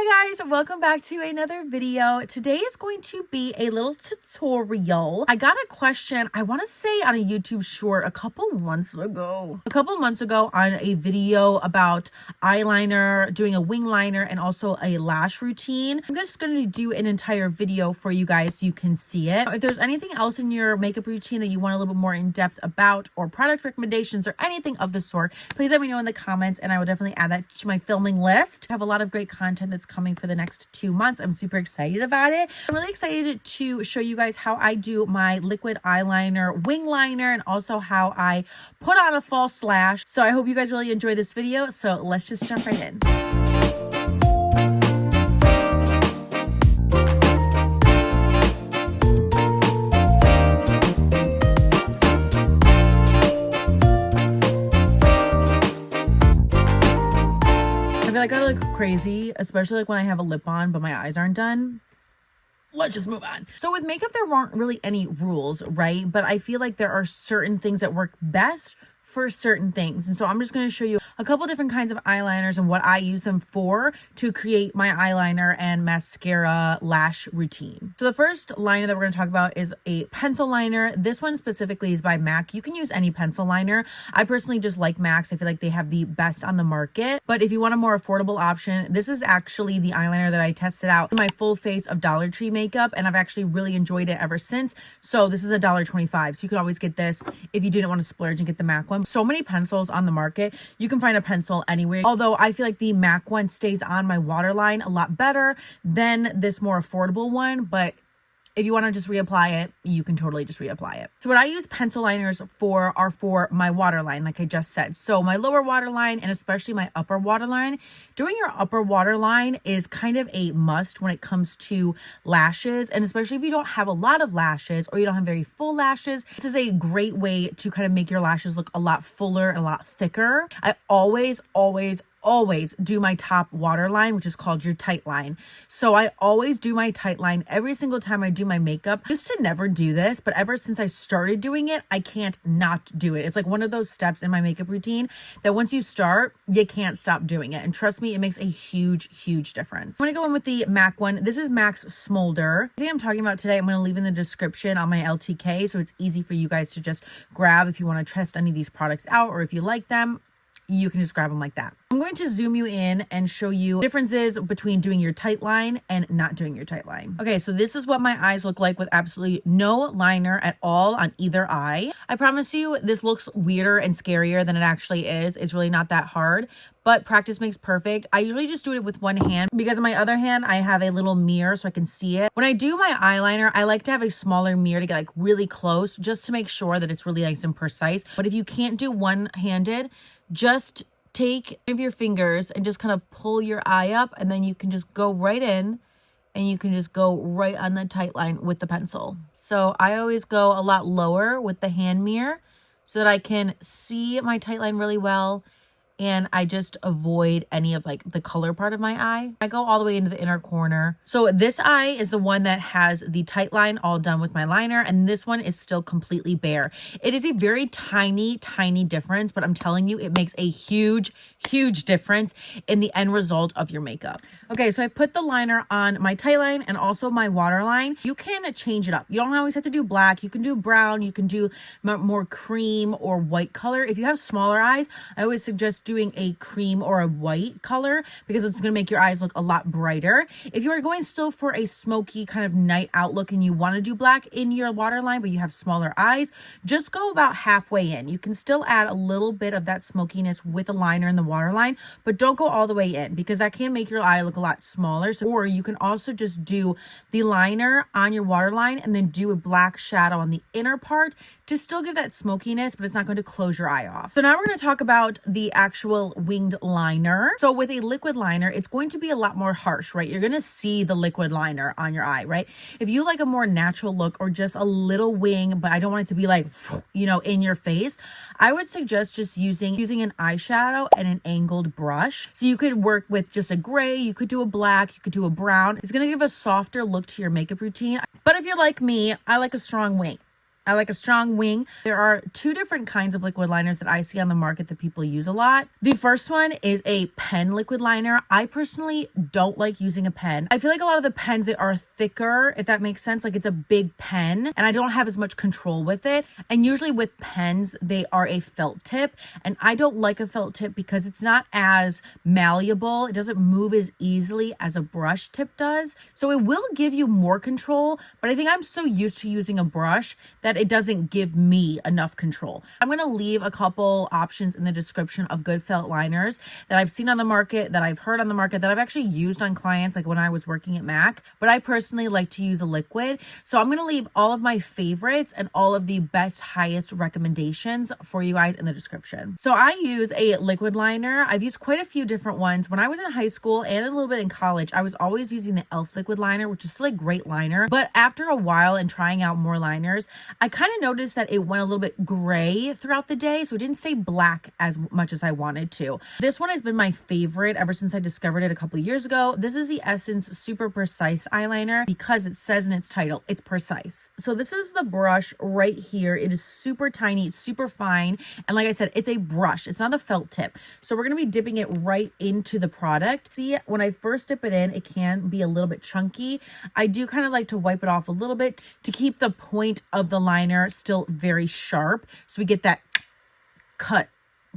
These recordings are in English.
Hi guys, welcome back to another video. Today is going to be a little tutorial. I got a question, I want to say on a YouTube short a couple months ago on a video about eyeliner, doing a wing liner and also a lash routine. I'm just going to do an entire video for you guys so you can see it. If there's anything else in your makeup routine that you want a little bit more in depth about, or product recommendations or anything of the sort, please let me know in the comments and I will definitely add that to my filming list. I have a lot of great content that's coming for the next 2 months. I'm super excited about it. I'm really excited to show you guys how I do my liquid eyeliner, wing liner, and also how I put on a false lash. So I hope you guys really enjoy this video. So let's just jump right in. I feel like I look crazy, especially like when I have a lip on, but my eyes aren't done. Let's just move on. So with makeup, there weren't really any rules, right? But I feel like there are certain things that work best for certain things. And so I'm just going to show you a couple different kinds of eyeliners and what I use them for to create my eyeliner and mascara lash routine. So the first liner that we're going to talk about is a pencil liner. This one specifically is by MAC. You can use any pencil liner. I personally just like MAC's. I feel like they have the best on the market. But if you want a more affordable option, this is actually the eyeliner that I tested out in my full face of Dollar Tree makeup, and I've actually really enjoyed it ever since. So this is $1.25. So you could always get this if you didn't want to splurge and get the MAC one. So many pencils on the market. You can find a pencil anywhere. Although I feel like the MAC one stays on my waterline a lot better than this more affordable one. But if you want to just reapply it, you can totally just reapply it. So what I use pencil liners for are for my waterline, like I just said. So my lower waterline and especially my upper waterline. Doing your upper waterline is kind of a must when it comes to lashes. And especially if you don't have a lot of lashes or you don't have very full lashes, this is a great way to kind of make your lashes look a lot fuller and a lot thicker. I always do my top waterline, which is called your tight line. So I always do my tight line every single time I do my makeup. I used to never do this, but ever since I started doing it, I can't not do it. It's like one of those steps in my makeup routine that once you start, you can't stop doing it. And trust me, it makes a huge difference. I'm gonna go in with the MAC one. This is MAC's Smolder. The thing I'm talking about today, I'm gonna leave in the description on my LTK, so it's easy for you guys to just grab if you wanna test any of these products out, or if you like them, you can just grab them like that. I'm going to zoom you in and show you differences between doing your tight line and not doing your tight line. Okay, so this is what my eyes look like with absolutely no liner at all on either eye. I promise you, this looks weirder and scarier than it actually is. It's really not that hard, but practice makes perfect. I usually just do it with one hand because on my other hand, I have a little mirror so I can see it. When I do my eyeliner, I like to have a smaller mirror to get like really close just to make sure that it's really nice and precise. But if you can't do one-handed, just take one of your fingers and just kind of pull your eye up, and then you can just go right in and you can just go right on the tight line with the pencil. So I always go a lot lower with the hand mirror so that I can see my tight line really well, and I just avoid any of like the color part of my eye. I go all the way into the inner corner. So this eye is the one that has the tight line all done with my liner, and this one is still completely bare. It is a very tiny difference, but I'm telling you, it makes a huge difference in the end result of your makeup. Okay, so I put the liner on my tight line and also my waterline. You can change it up. You don't always have to do black. You can do brown. You can do more cream or white color. If you have smaller eyes, I always suggest doing a cream or a white color because it's going to make your eyes look a lot brighter. If you are going still for a smoky kind of night out look and you want to do black in your waterline, but you have smaller eyes, just go about halfway in. You can still add a little bit of that smokiness with the liner and the waterline, but don't go all the way in because that can make your eye look a lot smaller. So, or you can also just do the liner on your waterline and then do a black shadow on the inner part to still give that smokiness, but it's not going to close your eye off. So now we're going to talk about the actual winged liner. So with a liquid liner, it's going to be a lot more harsh, right? You're going to see the liquid liner on your eye, right? If you like a more natural look or just a little wing, but I don't want it to be like, you know, in your face, I would suggest just using an eyeshadow and an angled brush. So you could work with just a gray, you could do a black, you could do a brown. It's going to give a softer look to your makeup routine. But if you're like me, I like a strong wing. I like a strong wing. There are two different kinds of liquid liners that I see on the market that people use a lot. The first one is a pen liquid liner. I personally don't like using a pen. I feel like a lot of the pens, they are thicker, if that makes sense. Like it's a big pen and I don't have as much control with it. And usually with pens, they are a felt tip. And I don't like a felt tip because it's not as malleable. It doesn't move as easily as a brush tip does. So it will give you more control, but I think I'm so used to using a brush that it doesn't give me enough control. I'm going to leave a couple options in the description of good felt liners that I've seen on the market, that I've heard on the market, that I've actually used on clients like when I was working at MAC, but I personally like to use a liquid. So I'm going to leave all of my favorites and all of the best, highest recommendations for you guys in the description. So I use a liquid liner. I've used quite a few different ones. When I was in high school and a little bit in college, I was always using the e.l.f. liquid liner, which is still a great liner. But after a while and trying out more liners, I kind of noticed that it went a little bit gray throughout the day, so it didn't stay black as much as I wanted to. This one has been my favorite ever since I discovered it a couple years ago. This is the Essence Super Precise eyeliner because it says in its title, it's precise. So this is the brush right here. It is super tiny, it's super fine. And like I said, it's a brush. It's not a felt tip. So we're going to be dipping it right into the product. See, when I first dip it in, it can be a little bit chunky. I do kind of like to wipe it off a little bit to keep the point of the liner still very sharp, so we get that cut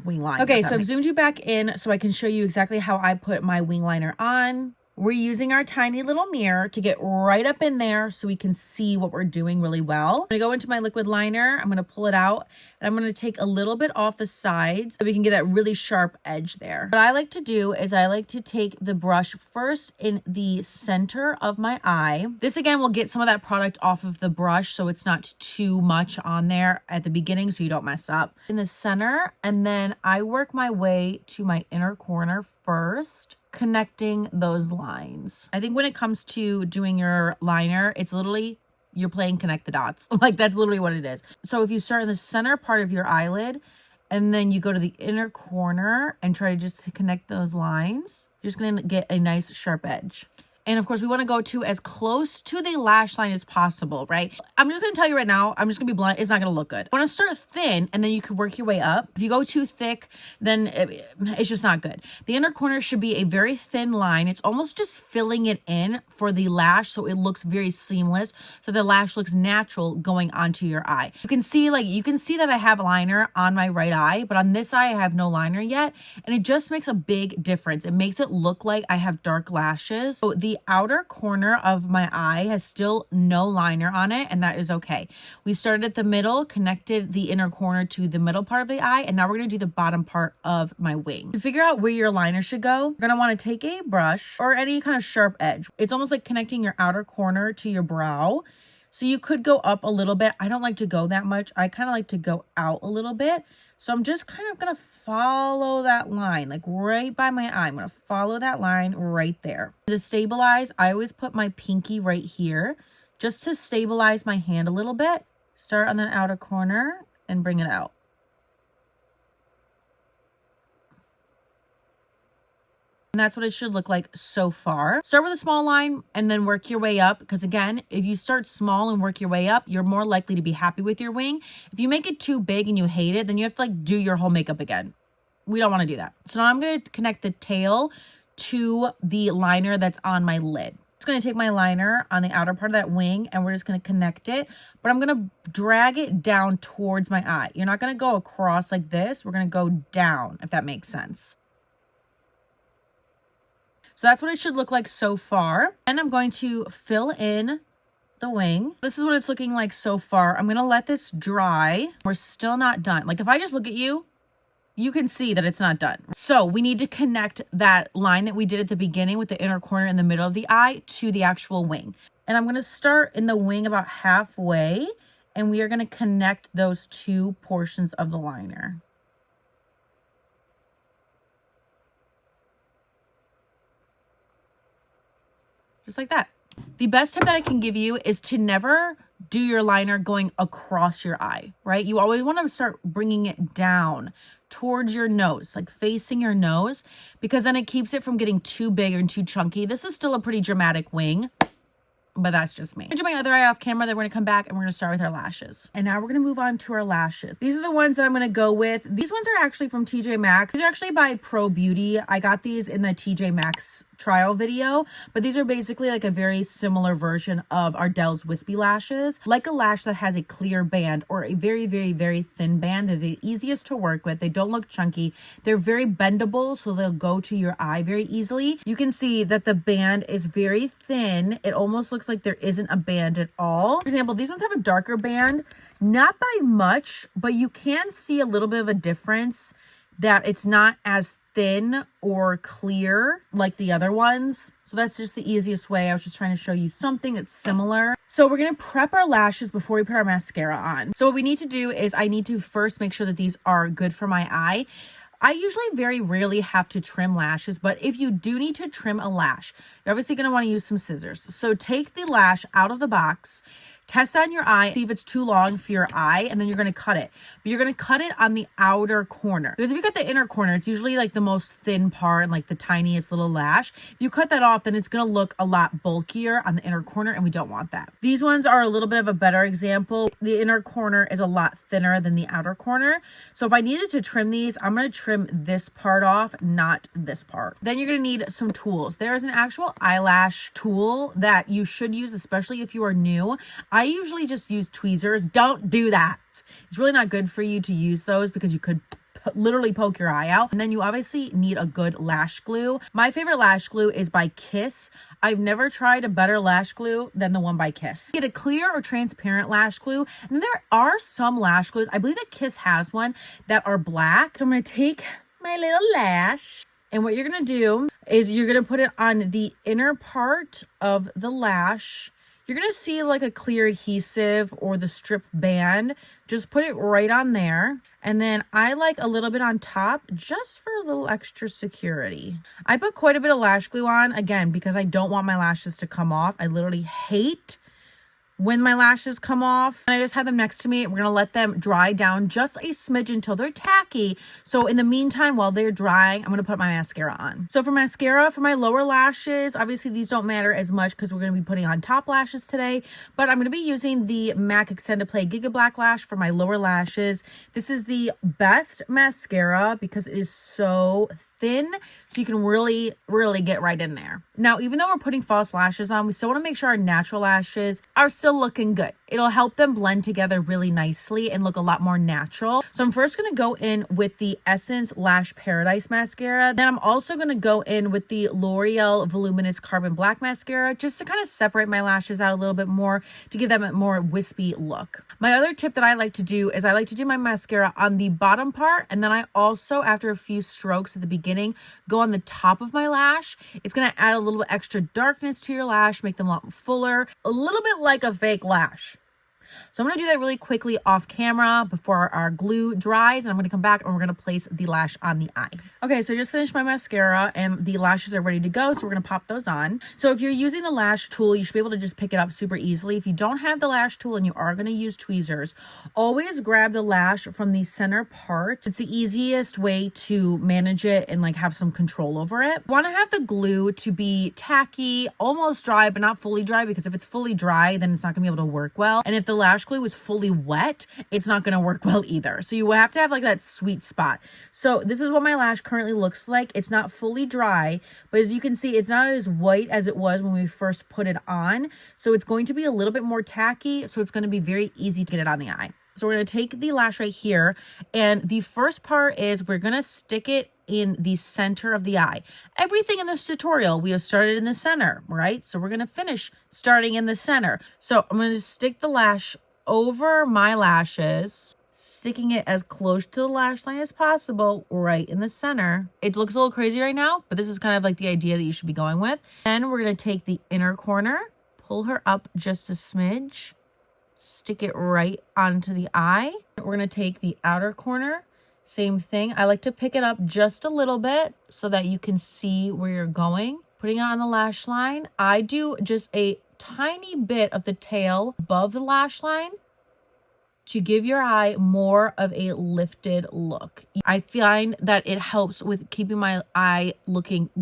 wing line. Okay, so I've zoomed you back in so I can show you exactly how I put my wing liner on. We're using our tiny little mirror to get right up in there so we can see what we're doing really well. I'm gonna go into my liquid liner. I'm gonna pull it out and I'm gonna take a little bit off the sides so we can get that really sharp edge there. What I like to do is I like to take the brush first in the center of my eye. This again will get some of that product off of the brush so it's not too much on there at the beginning so you don't mess up. In the center, and then I work my way to my inner corner first, connecting those lines. I think when it comes to doing your liner, it's literally you're playing connect the dots. Like that's literally what it is. So if you start in the center part of your eyelid and then you go to the inner corner and try to just connect those lines, you're just gonna get a nice sharp edge. And of course, we want to go to as close to the lash line as possible, right? I'm just going to tell you right now, I'm just going to be blunt, it's not going to look good. I want to start thin, and then you can work your way up. If you go too thick, then it's just not good. The inner corner should be a very thin line. It's almost just filling it in for the lash, so it looks very seamless, so the lash looks natural going onto your eye. You can see that I have liner on my right eye, but on this eye, I have no liner yet, and it just makes a big difference. It makes it look like I have dark lashes. So the outer corner of my eye has still no liner on it, and that is okay. We started at the middle, connected the inner corner to the middle part of the eye, and now we're going to do the bottom part of my wing. To figure out where your liner should go, you're going to want to take a brush or any kind of sharp edge. It's almost like connecting your outer corner to your brow. So you could go up a little bit. I don't like to go that much. I kind of like to go out a little bit. So I'm just kind of going to follow that line, like right by my eye. I'm going to follow that line right there. To stabilize, I always put my pinky right here just to stabilize my hand a little bit. Start on that outer corner and bring it out. And that's what it should look like so far. Start with a small line and then work your way up. Because again, if you start small and work your way up, you're more likely to be happy with your wing. If you make it too big and you hate it, then you have to like do your whole makeup again. We don't want to do that. So now I'm going to connect the tail to the liner that's on my lid. I'm just going to take my liner on the outer part of that wing and we're just going to connect it. But I'm going to drag it down towards my eye. You're not going to go across like this. We're going to go down, if that makes sense. So that's what it should look like so far. And I'm going to fill in the wing. This is what it's looking like so far. I'm going to let this dry. We're still not done. Like if I just look at you, you can see that it's not done. So we need to connect that line that we did at the beginning with the inner corner in the middle of the eye to the actual wing. And I'm going to start in the wing about halfway, and we are going to connect those two portions of the liner. Just like that. The best tip that I can give you is to never do your liner going across your eye, right? You always want to start bringing it down towards your nose, like facing your nose, because then it keeps it from getting too big and too chunky. This is still a pretty dramatic wing. but that's just me. I'm gonna do my other eye off camera, then we're gonna come back and we're gonna start with our lashes. And now we're gonna move on to our lashes. These are the ones that I'm gonna go with. These ones are actually from TJ Maxx. These are actually by Pro Beauty. I got these in the TJ Maxx trial video, but these are basically like a very similar version of Ardell's wispy lashes. Like a lash that has a clear band or a very, very, very thin band. They're the easiest to work with. They don't look chunky. They're very bendable, so they'll go to your eye very easily. You can see that the band is very thin. It almost looks like there isn't a band at all. For example, these ones have a darker band, not by much, but you can see a little bit of a difference that it's not as thin or clear like the other ones. So that's just the easiest way. I was just trying to show you something that's similar. So we're going to prep our lashes before we put our mascara on. So what we need to do is I need to first make sure that these are good for my eye. I usually very rarely have to trim lashes, but if you do need to trim a lash, you're obviously going to want to use some scissors. So take the lash out of the box, test on your eye, see if it's too long for your eye, and then you're going to cut it. But you're going to cut it on the outer corner. Because if you cut the inner corner, it's usually like the most thin part and like the tiniest little lash. If you cut that off, then it's going to look a lot bulkier on the inner corner, and we don't want that. These ones are a little bit of a better example. The inner corner is a lot thinner than the outer corner. So if I needed to trim these, I'm going to trim this part off, not this part. Then you're going to need some tools. There is an actual eyelash tool that you should use, especially if you are new. I usually just use tweezers. Don't do that. It's really not good for you to use those because you could literally poke your eye out. And then you obviously need a good lash glue. My favorite lash glue is by Kiss. I've never tried a better lash glue than the one by Kiss. Get a clear or transparent lash glue. And there are some lash glues, I believe that Kiss has one, that are black. So I'm going to take my little lash, and what you're going to do is you're going to put it on the inner part of the lash. You're going to see like a clear adhesive or the strip band. Just put it right on there. And then I like a little bit on top just for a little extra security. I put quite a bit of lash glue on, again, because I don't want my lashes to come off. I literally hate when my lashes come off. And I just have them next to me. We're going to let them dry down just a smidge until they're tacky. So in the meantime, while they're drying, I'm going to put my mascara on. So for mascara, for my lower lashes, obviously these don't matter as much because we're going to be putting on top lashes today. But I'm going to be using the MAC Extended Play Giga Black Lash for my lower lashes. This is the best mascara because it is so thin, so you can really get right in there. Now, even though we're putting false lashes on, we still want to make sure our natural lashes are still looking good. It'll help them blend together really nicely and look a lot more natural. So I'm first going to go in with the Essence Lash Paradise mascara. Then I'm also going to go in with the L'Oreal Voluminous Carbon Black mascara just to kind of separate my lashes out a little bit more to give them a more wispy look. My other tip that I like to do is I like to do my mascara on the bottom part, and then I also, after a few strokes at the beginning, go on the top of my lash. It's going to add a little bit extra darkness to your lash, make them a lot fuller, a little bit like a fake lash. So I'm going to do that really quickly off camera before our glue dries, and I'm going to come back and we're going to place the lash on the eye. Okay, so I just finished my mascara and the lashes are ready to go, so we're going to pop those on. So if you're using the lash tool, you should be able to just pick it up super easily. If you don't have the lash tool and you are going to use tweezers, always grab the lash from the center part. It's the easiest way to manage it and like have some control over it. You want to have the glue to be tacky, almost dry, but not fully dry, because if it's fully dry, then it's not going to be able to work well. And if the lash glue is fully wet, it's not going to work well either. So you have to have like that sweet spot. So this is what my lash currently looks like. It's not fully dry, but as you can see, it's not as white as it was when we first put it on. So it's going to be a little bit more tacky. So it's going to be very easy to get it on the eye. So we're going to take the lash right here, and the first part is we're going to stick it in the center of the eye. Everything in this tutorial, we have started in the center, right? So we're going to finish starting in the center. So I'm going to stick the lash over my lashes, sticking it as close to the lash line as possible, right in the center. It looks a little crazy right now, but this is kind of like the idea that you should be going with. Then we're going to take the inner corner, pull her up just a smidge, stick it right onto the eye. We're going to take the outer corner, same thing. I like to pick it up just a little bit so that you can see where you're going. Putting it on the lash line. I do just a tiny bit of the tail above the lash line. to give your eye more of a lifted look. I find that it helps with keeping my eye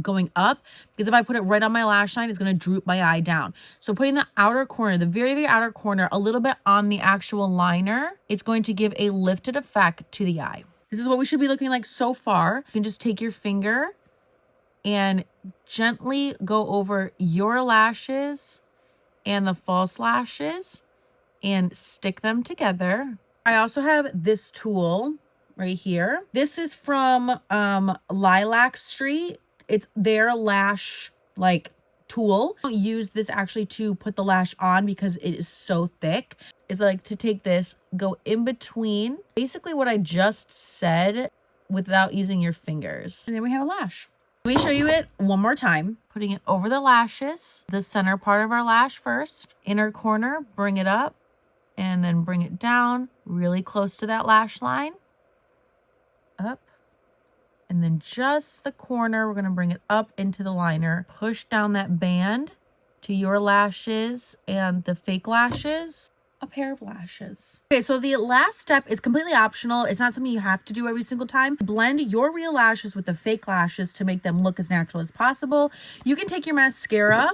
going up, because if I put it right on my lash line, it's going to droop my eye down. So putting the outer corner, the very, very outer corner, a little bit on the actual liner, it's going to give a lifted effect to the eye. This is what we should be looking like so far. You can just take your finger and gently go over your lashes and the false lashes and stick them together. I also have this tool right here. This is from Lilac Street. It's their lash tool. I don't use this actually to put the lash on because it is so thick. It's like to take this, go in between basically what I just said without using your fingers. And then we have a lash. Let me show you it one more time. Putting it over the lashes, the center part of our lash first, inner corner, bring it up, and then bring it down really close to that lash line. Up. And then just the corner, we're going to bring it up into the liner. Push down that band to your lashes and the fake lashes. A pair of lashes. Okay, so the last step is completely optional. It's not something you have to do every single time. Blend your real lashes with the fake lashes to make them look as natural as possible. You can take your mascara,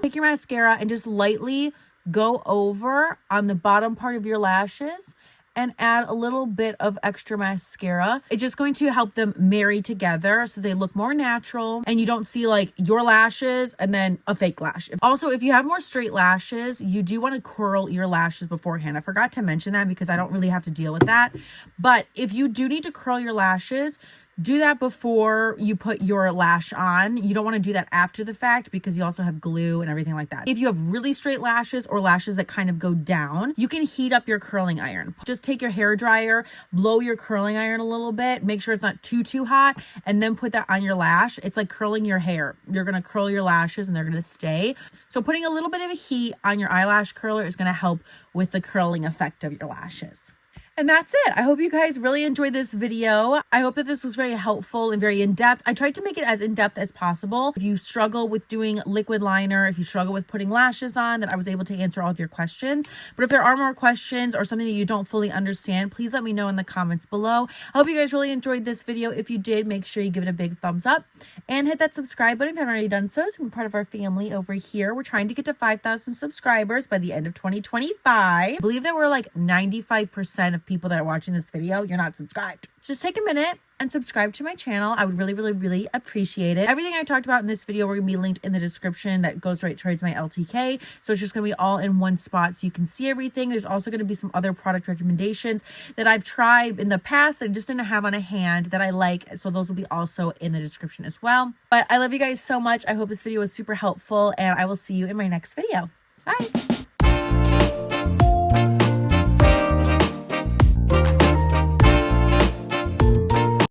and just lightly go over on the bottom part of your lashes and add a little bit of extra mascara. It's just going to help them marry together so they look more natural and you don't see like your lashes and then a fake lash. Also, if you have more straight lashes, you do want to curl your lashes beforehand. I forgot to mention that because I don't really have to deal with that. But if you do need to curl your lashes, do that before you put your lash on. You don't want to do that after the fact because you also have glue and everything like that. If you have really straight lashes or lashes that kind of go down, you can heat up your curling iron. Just take your hair dryer, blow your curling iron a little bit, make sure it's not too hot, and then put that on your lash. It's like curling your hair. You're going to curl your lashes and they're going to stay. So putting a little bit of a heat on your eyelash curler is going to help with the curling effect of your lashes. And that's it. I hope you guys really enjoyed this video. I hope that this was very helpful and very in-depth. I tried to make it as in-depth as possible. If you struggle with doing liquid liner, if you struggle with putting lashes on, that I was able to answer all of your questions. But if there are more questions or something that you don't fully understand, please let me know in the comments below. I hope you guys really enjoyed this video. If you did, make sure you give it a big thumbs up and hit that subscribe button if you haven't already done so. So be part of our family over here. We're trying to get to 5,000 subscribers by the end of 2025. I believe that we're like 95% of people that are watching this video, you're not subscribed. Just take a minute and subscribe to my channel. I would really appreciate it. Everything I talked about in this video, we're gonna be linked in the description. That goes right towards my LTK. So it's just gonna be all in one spot so you can see everything. There's also gonna be some other product recommendations that I've tried in the past that I just didn't have on a hand that I like. So those will be also in the description as well. But I love you guys so much. I hope this video was super helpful and I will see you in my next video. Bye.